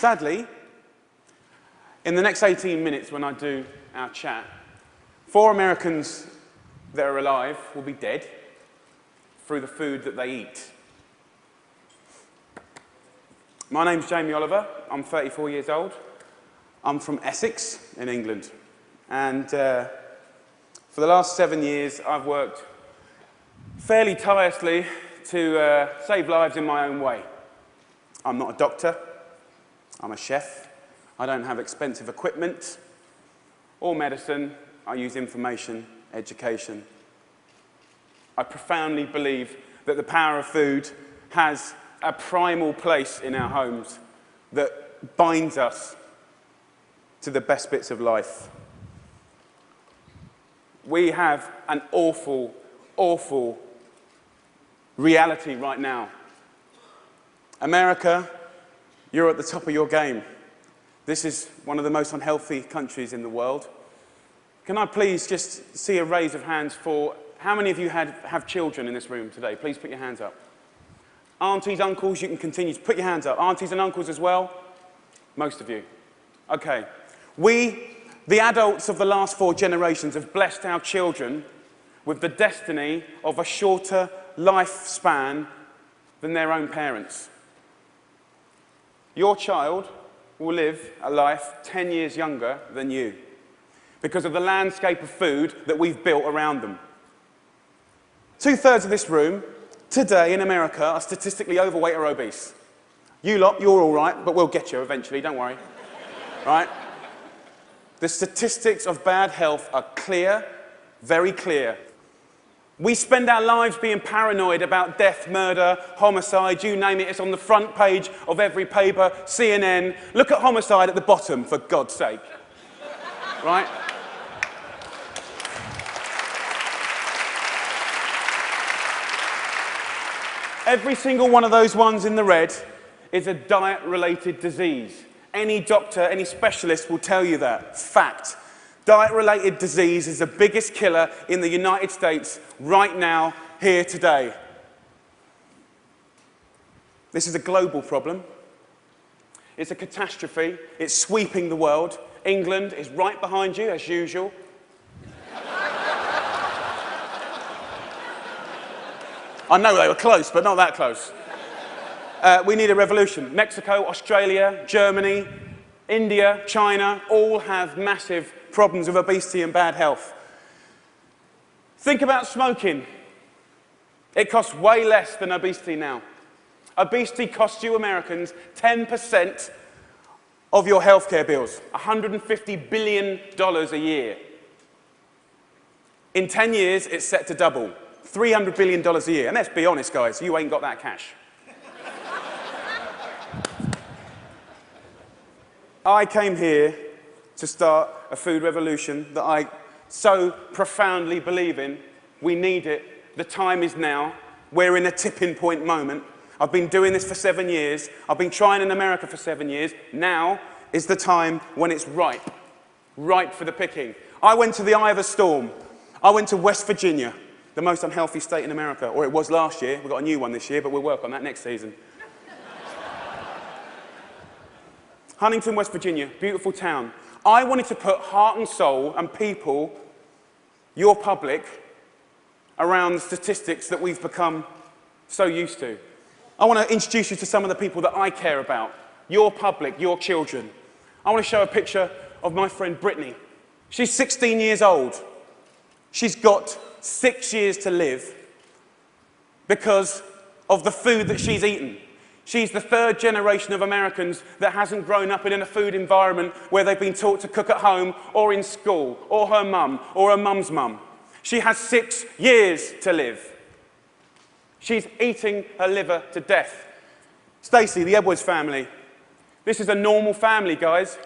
Sadly, in the next 18 minutes when I do our chat, 4 Americans that are alive will be dead through the food that they eat. My name's Jamie Oliver. I'm 34 years old. I'm from Essex in England. And for the last 7 years, I've worked fairly tirelessly to save lives in my own way. I'm not a doctor. I'm a chef. I don't have expensive equipment or medicine. I use information, education. I profoundly believe that the power of food has a primal place in our homes that binds us to the best bits of life. We have an awful, awful reality right now. America, you're at the top of your game. This is one of the most unhealthy countries in the world. Can I please just see a raise of hands for how many of you have children in this room today? Please put your hands up. Aunties, uncles, you can continue to put your hands up. Aunties and uncles as well? Most of you. Okay. We, the adults of the last 4 generations, have blessed our children with the destiny of a shorter lifespan than their own parents. Your child will live a life 10 years younger than you because of the landscape of food that we've built around them. 2/3 of this room today in America are statistically overweight or obese. You lot, you're all right, but we'll get you eventually, don't worry. Right? The statistics of bad health are clear, very clear. We spend our lives being paranoid about death, murder, homicide, you name it. It's on the front page of every paper, CNN. Look at homicide at the bottom, for God's sake. Right? Every single one of those ones in the red is a diet-related disease. Any doctor, any specialist will tell you that. Fact. Diet-related disease is the biggest killer in the United States right now, here today. This is a global problem. It's a catastrophe. It's sweeping the world. England is right behind you, as usual. I know they were close, but not that close. We need a revolution. Mexico, Australia, Germany, India, China, all have massive problems with obesity and bad health. Think about smoking. It costs way less than obesity now. Obesity costs you Americans 10% of your healthcare bills, $150 billion a year. In 10 years, it's set to double, $300 billion a year. And let's be honest, guys, you ain't got that cash. I came here to start a food revolution that I so profoundly believe in. We need it. The time is now. We're in a tipping point moment. I've been doing this for 7 years. I've been trying in America for 7 years. Now is the time when it's ripe. Ripe for the picking. I went to the eye of a storm. I went to West Virginia, the most unhealthy state in America. Or it was last year. We've got a new one this year, but we'll work on that next season. Huntington, West Virginia, beautiful town. I wanted to put heart and soul and people, your public, around the statistics that we've become so used to. I want to introduce you to some of the people that I care about, your public, your children. I want to show a picture of my friend Brittany. She's 16 years old. She's got 6 years to live because of the food that she's eaten. She's the 3rd generation of Americans that hasn't grown up in a food environment where they've been taught to cook at home or in school, or her mum, or her mum's mum. She has 6 years to live. She's eating her liver to death. Stacey, the Edwards family. This is a normal family, guys.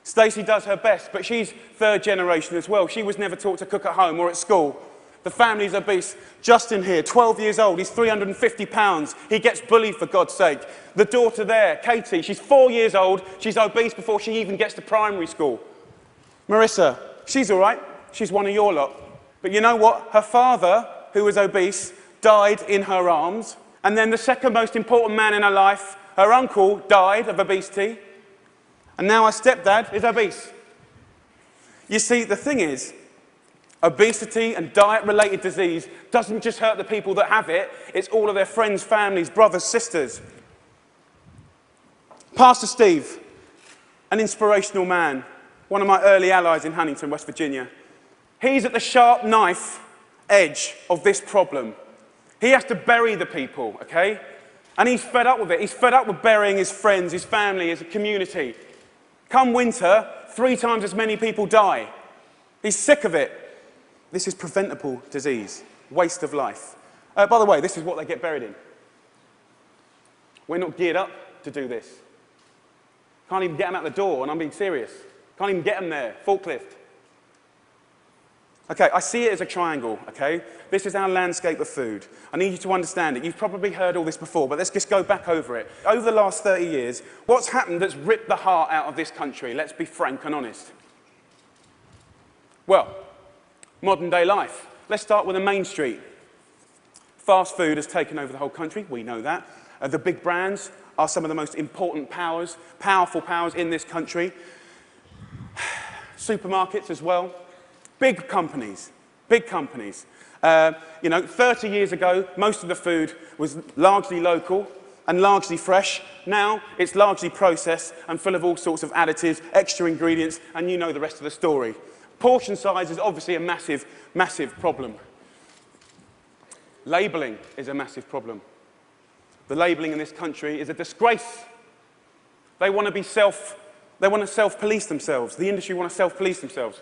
Stacey does her best, but she's 3rd generation as well. She was never taught to cook at home or at school. The family's obese. Justin here, 12 years old, he's 350 pounds. He gets bullied, for God's sake. The daughter there, Katie, she's 4 years old. She's obese before she even gets to primary school. Marissa, she's all right. She's one of your lot. But you know what? Her father, who was obese, died in her arms. And then the second most important man in her life Her uncle died of obesity, and now her stepdad is obese. You see, the thing is, obesity and diet-related disease doesn't just hurt the people that have it, it's all of their friends, families, brothers, sisters. Pastor Steve, an inspirational man, one of my early allies in Huntington, West Virginia. He's at the sharp knife edge of this problem. He has to bury the people, okay? And he's fed up with it. He's fed up with burying his friends, his family, his community. Come winter, 3 times as many people die. He's sick of it. This is preventable disease, waste of life. By the way, this is what they get buried in. We're not geared up to do this. Can't even get them out the door, and I'm being serious. Can't even get them there, forklift. Okay, I see it as a triangle, okay? This is our landscape of food. I need you to understand it. You've probably heard all this before, but let's just go back over it. Over the last 30 years, what's happened that's ripped the heart out of this country? Let's be frank and honest. Well, modern day life. Let's start with the main street. Fast food has taken over the whole country, we know that. The big brands are some of the most important powers, powerful powers in this country. Supermarkets as well. Big companies, big companies. 30 years ago, most of the food was largely local and largely fresh. Now, it's largely processed and full of all sorts of additives, extra ingredients, and you know the rest of the story. Portion size is obviously a massive, massive problem. Labelling is a massive problem. The labelling in this country is a disgrace. They want to self-police themselves. The industry want to self-police themselves.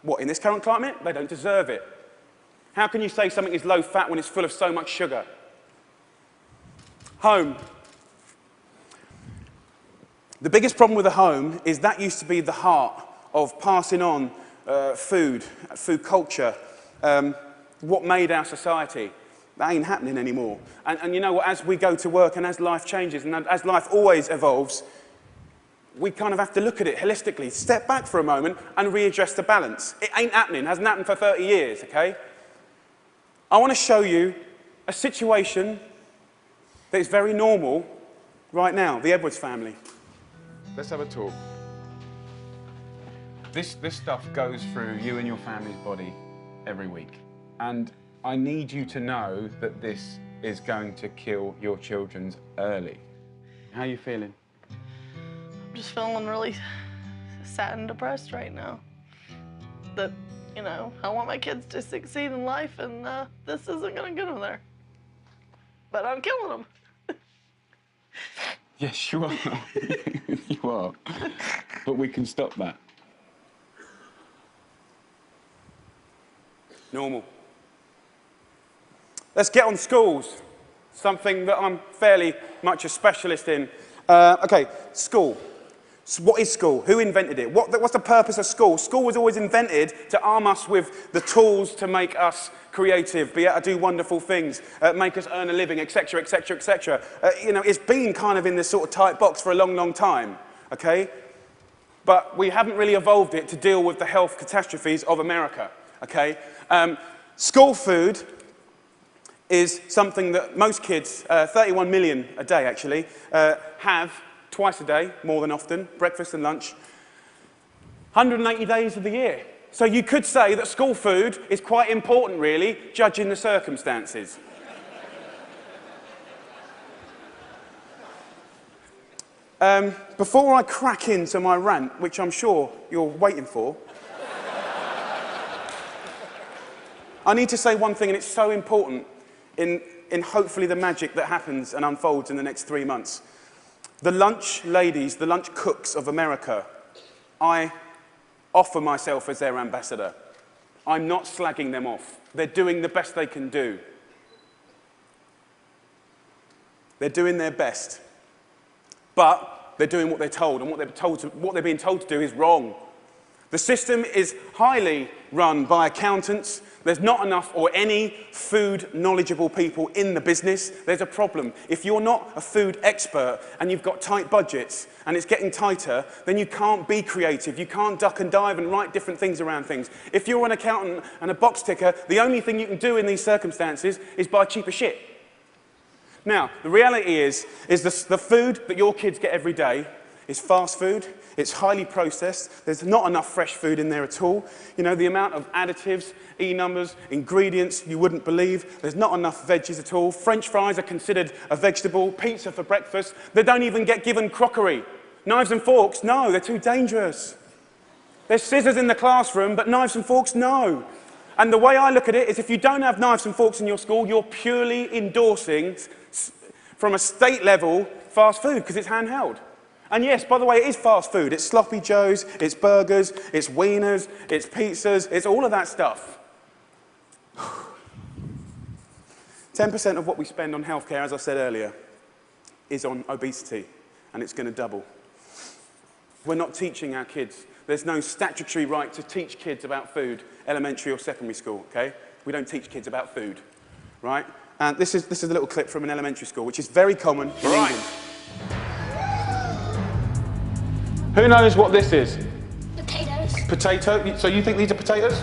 What, in this current climate? They don't deserve it. How can you say something is low fat when it's full of so much sugar? Home. The biggest problem with the home is that used to be the heart of passing on food culture, what made our society. That ain't happening anymore. And you know what, as we go to work and as life changes and as life always evolves, we kind of have to look at it holistically, step back for a moment and readdress the balance. It ain't happening, hasn't happened for 30 years, okay? I want to show you a situation that is very normal right now, the Edwards family. Let's have a talk. This stuff goes through you and your family's body every week. And I need you to know that this is going to kill your children early. How are you feeling? I'm just feeling really sad and depressed right now. That, I want my kids to succeed in life, and this isn't going to get them there. But I'm killing them. Yes, you are. You are. But we can stop that. Normal. Let's get on schools, something that I'm fairly much a specialist in. Okay, school. So what is school? Who invented it? What's the purpose of school? School was always invented to arm us with the tools to make us creative, be able to do wonderful things, make us earn a living, etc., etc., etc. It's been kind of in this sort of tight box for a long, long time, okay? But we haven't really evolved it to deal with the health catastrophes of America, okay? School food is something that most kids, 31 million a day actually, have twice a day, more than often, breakfast and lunch, 180 days of the year. So you could say that school food is quite important, really, judging the circumstances. Before I crack into my rant, which I'm sure you're waiting for, I need to say one thing, and it's so important in hopefully the magic that happens and unfolds in the next 3 months. The lunch ladies, the lunch cooks of America, I offer myself as their ambassador. I'm not slagging them off. They're doing the best they can do. They're doing their best. But they're doing what they're told, and what they're being told to do is wrong. The system is highly run by accountants. There's not enough or any food knowledgeable people in the business. There's a problem. If you're not a food expert and you've got tight budgets and it's getting tighter, then you can't be creative. You can't duck and dive and write different things around things. If you're an accountant and a box ticker, the only thing you can do in these circumstances is buy cheaper shit. Now, the reality is the food that your kids get every day is fast food. It's highly processed. There's not enough fresh food in there at all. You know, the amount of additives, E-numbers, ingredients you wouldn't believe. There's not enough veggies at all. French fries are considered a vegetable. Pizza for breakfast. They don't even get given crockery. Knives and forks, no, they're too dangerous. There's scissors in the classroom, but knives and forks, no. And the way I look at it is if you don't have knives and forks in your school, you're purely endorsing, from a state level, fast food, because it's handheld. And yes, by the way, it is fast food. It's sloppy joes, it's burgers, it's wieners, it's pizzas, it's all of that stuff. 10% of what we spend on healthcare, as I said earlier, is on obesity, and it's going to double. We're not teaching our kids. There's no statutory right to teach kids about food, elementary or secondary school, okay? We don't teach kids about food, right? And this is a little clip from an elementary school, which is very common in England. Who knows what this is? Potatoes. Potato? So you think these are potatoes?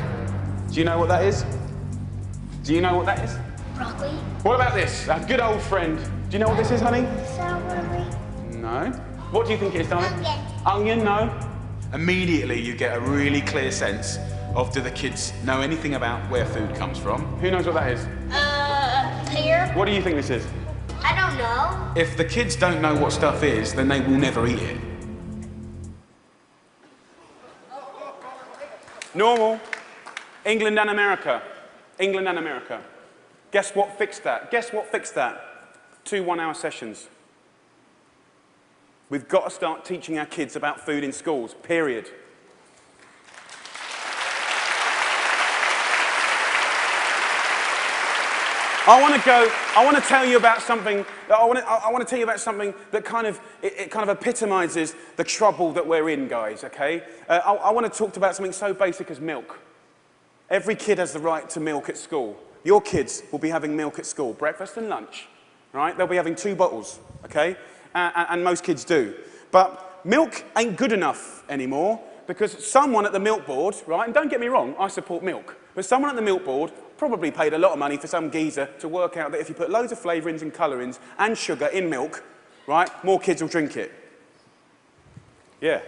Do you know what that is? Do you know what that is? Broccoli. What about this? Our good old friend. Do you know what this is, honey? Celery. No. What do you think it is, darling? Onion. Onion, no. Immediately you get a really clear sense of, do the kids know anything about where food comes from? Who knows what that is? Pear. What do you think this is? I don't know. If the kids don't know what stuff is, then they will never eat it. Normal. England and America. England and America. Guess what fixed that? Guess what fixed that? 2 one-hour sessions. We've got to start teaching our kids about food in schools, period. I want to tell you about something that kind of epitomizes the trouble that we're in, guys, okay? I want to talk about something so basic as milk. Every kid has the right to milk at school. Your kids will be having milk at school, breakfast and lunch, right? They'll be having 2 bottles, okay? And most kids do. But milk ain't good enough anymore because someone at the milk board, right, and don't get me wrong, I support milk, but someone at the milk board probably paid a lot of money for some geezer to work out that if you put loads of flavourings and colourings and sugar in milk, right, more kids will drink it. Yeah.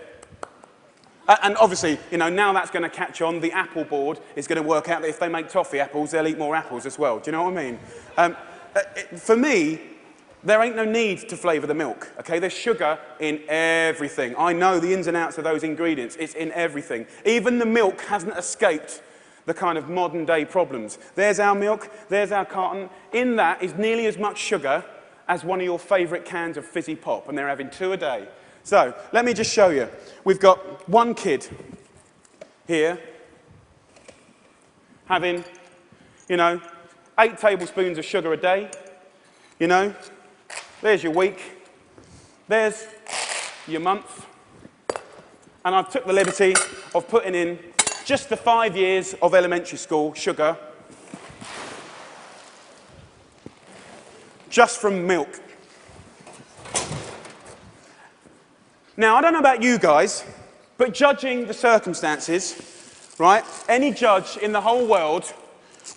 And obviously, you know, now that's going to catch on. The apple board is going to work out that if they make toffee apples, they'll eat more apples as well. Do you know what I mean? For me, there ain't no need to flavour the milk, okay? There's sugar in everything. I know the ins and outs of those ingredients. It's in everything. Even the milk hasn't escaped the kind of modern day problems. There's our milk, there's our carton. In that is nearly as much sugar as one of your favourite cans of fizzy pop, and they're having 2 a day. So, let me just show you. We've got one kid here having, you know, 8 tablespoons of sugar a day, you know. There's your week. There's your month. And I've took the liberty of putting in just the 5 years of elementary school sugar, just from milk. Now, I don't know about you guys, but judging the circumstances, right, any judge in the whole world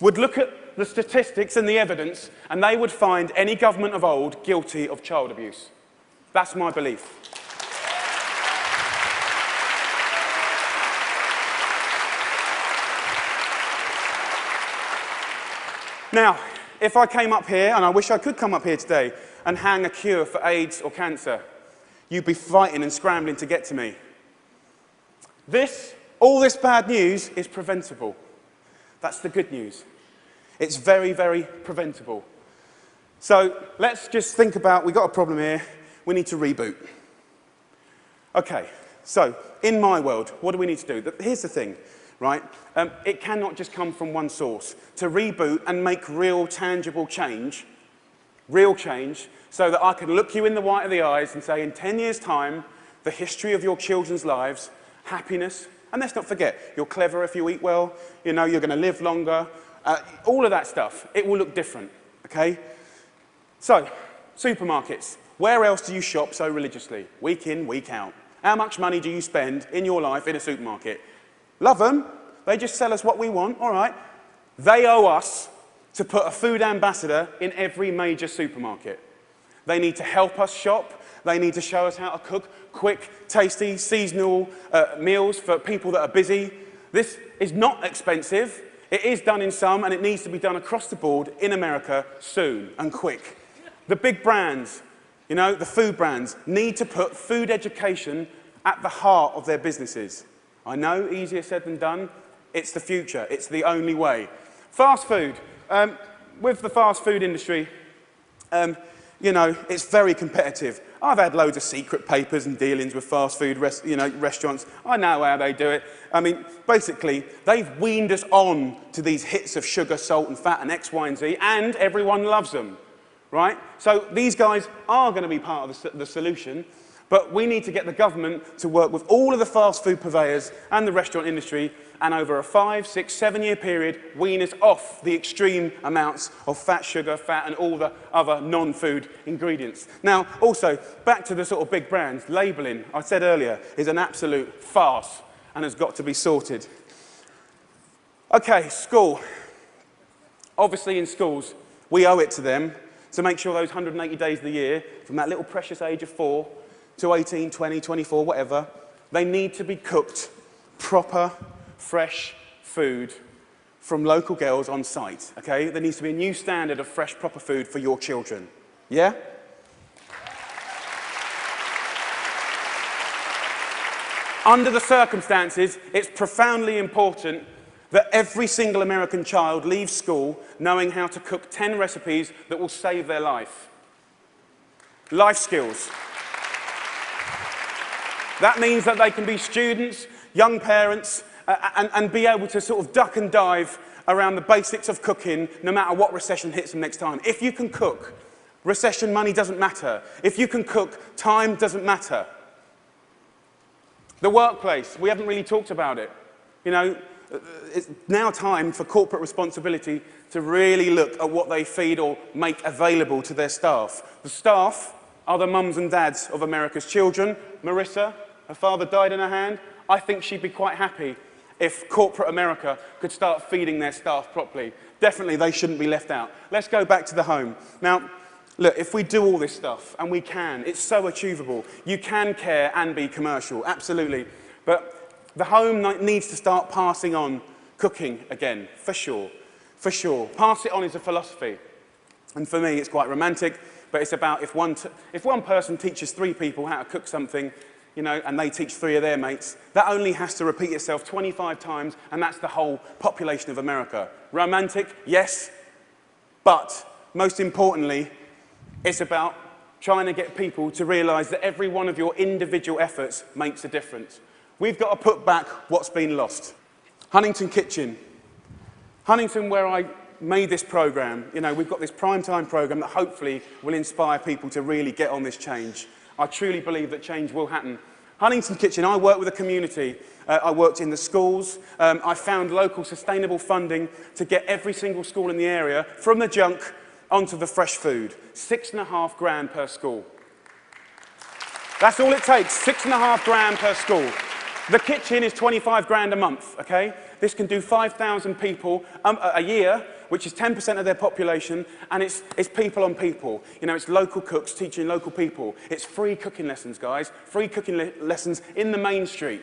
would look at the statistics and the evidence, and they would find any government of old guilty of child abuse. That's my belief. Now, if I came up here, and I wish I could come up here today, and hang a cure for AIDS or cancer, you'd be fighting and scrambling to get to me. All this bad news is preventable. That's the good news. It's very, very preventable. So let's just think about, we've got a problem here, we need to reboot. Okay, so in my world, what do we need to do? Here's the thing, right? It cannot just come from one source. To reboot and make real, tangible change, so that I can look you in the white of the eyes and say, in 10 years' time, the history of your children's lives, happiness, and let's not forget, you're clever if you eat well, you know, you're going to live longer, all of that stuff, it will look different, okay? So, supermarkets. Where else do you shop so religiously? Week in, week out. How much money do you spend in your life in a supermarket? Love them. They just sell us what we want, all right. They owe us to put a food ambassador in every major supermarket. They need to help us shop. They need to show us how to cook quick, tasty, seasonal meals for people that are busy. This is not expensive. It is done in some, and it needs to be done across the board in America soon and quick. The big brands, you know, the food brands, need to put food education at the heart of their businesses. I know, easier said than done. It's the future. It's the only way. Fast food. With the fast food industry, you know, it's very competitive. I've had loads of secret papers and dealings with fast food restaurants. I know how they do it. I mean, basically, they've weaned us on to these hits of sugar, salt, and fat, and X, Y, and Z, and everyone loves them, right? So these guys are going to be part of the solution, but we need to get the government to work with all of the fast food purveyors and the restaurant industry, and over a 5, 6, 7-year period, wean us off the extreme amounts of fat, sugar, fat, and all the other non-food ingredients. Now, also, back to the sort of big brands, labelling, I said earlier, is an absolute farce and has got to be sorted. Okay, school. Obviously, in schools, we owe it to them to make sure those 180 days of the year, from that little precious age of 4 to 18, 20, 24, whatever, they need to be cooked proper, fresh food from local girls on site, okay? There needs to be a new standard of fresh, proper food for your children. Yeah? Under the circumstances, it's profoundly important that every single American child leaves school knowing how to cook 10 recipes that will save their life. Life skills. That means that they can be students, young parents, and be able to sort of duck and dive around the basics of cooking no matter what recession hits them next time. If you can cook, recession money doesn't matter. If you can cook, time doesn't matter. The workplace, we haven't really talked about it. You know, it's now time for corporate responsibility to really look at what they feed or make available to their staff. The staff are the mums and dads of America's children. Marissa, her father died in her hand. I think she'd be quite happy if corporate America could start feeding their staff properly. Definitely, they shouldn't be left out. Let's go back to the home. Now, look, if we do all this stuff, and we can, it's so achievable. You can care and be commercial, absolutely. But the home needs to start passing on cooking again, for sure. For sure. Pass it on is a philosophy. And for me, it's quite romantic, but it's about if one person teaches 3 people how to cook something, you know, and they teach 3 of their mates, that only has to repeat itself 25 times, and that's the whole population of America. Romantic, yes, but most importantly, it's about trying to get people to realise that every one of your individual efforts makes a difference. We've got to put back what's been lost. Huntington Kitchen. Huntington, where I made this programme, you know, we've got this primetime programme that hopefully will inspire people to really get on this change. I truly believe that change will happen. Huntington Kitchen, I work with a community. I worked in the schools. I found local sustainable funding to get every single school in the area from the junk onto the fresh food. $6.5 grand per school. That's all it takes, $6.5 grand per school. The kitchen is 25 grand a month, okay? This can do 5,000 people a year, which is 10% of their population, and it's people on people. You know, it's local cooks teaching local people. It's free cooking lessons, guys. Free cooking lessons in the main street.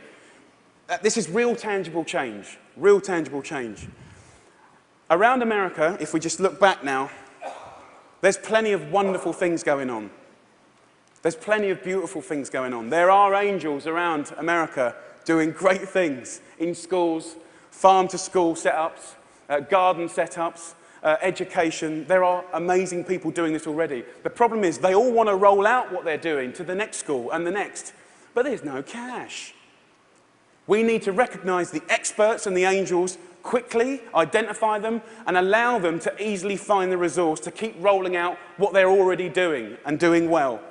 This is real tangible change. Real tangible change. Around America, if we just look back now, there's plenty of wonderful things going on. There's plenty of beautiful things going on. There are angels around America doing great things in schools, farm-to-school setups, garden setups, education. There are amazing people doing this already. The problem is they all want to roll out what they're doing to the next school and the next, but there's no cash. We need to recognize the experts and the angels quickly, identify them, and allow them to easily find the resource to keep rolling out what they're already doing and doing well.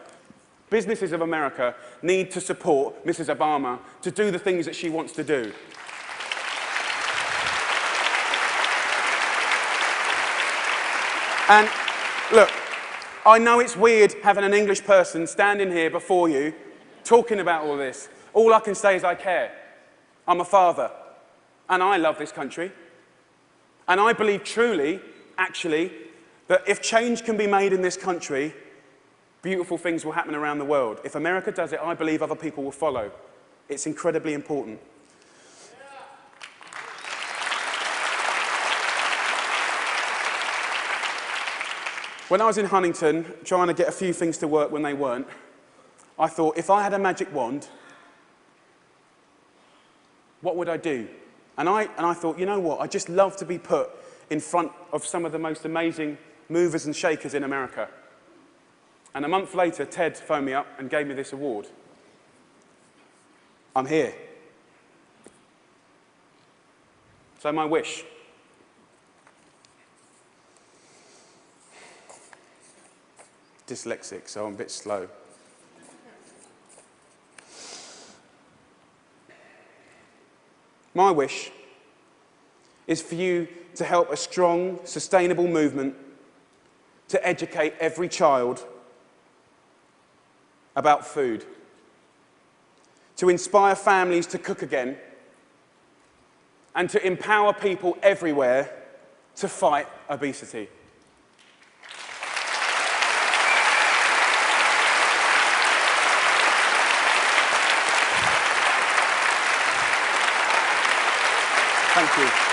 Businesses of America need to support Mrs. Obama to do the things that she wants to do. And look, I know it's weird having an English person standing here before you talking about all this. All I can say is I care. I'm a father, and I love this country. And I believe truly, actually, that if change can be made in this country, beautiful things will happen around the world. If America does it, I believe other people will follow. It's incredibly important. When I was in Huntington, trying to get a few things to work when they weren't, I thought, if I had a magic wand, what would I do? And I thought, you know what, I'd just love to be put in front of some of the most amazing movers and shakers in America. And a month later, Ted phoned me up and gave me this award. I'm here. So my wish. Dyslexic, so I'm a bit slow. My wish is for you to help a strong, sustainable movement to educate every child about food, to inspire families to cook again, and to empower people everywhere to fight obesity. Thank you.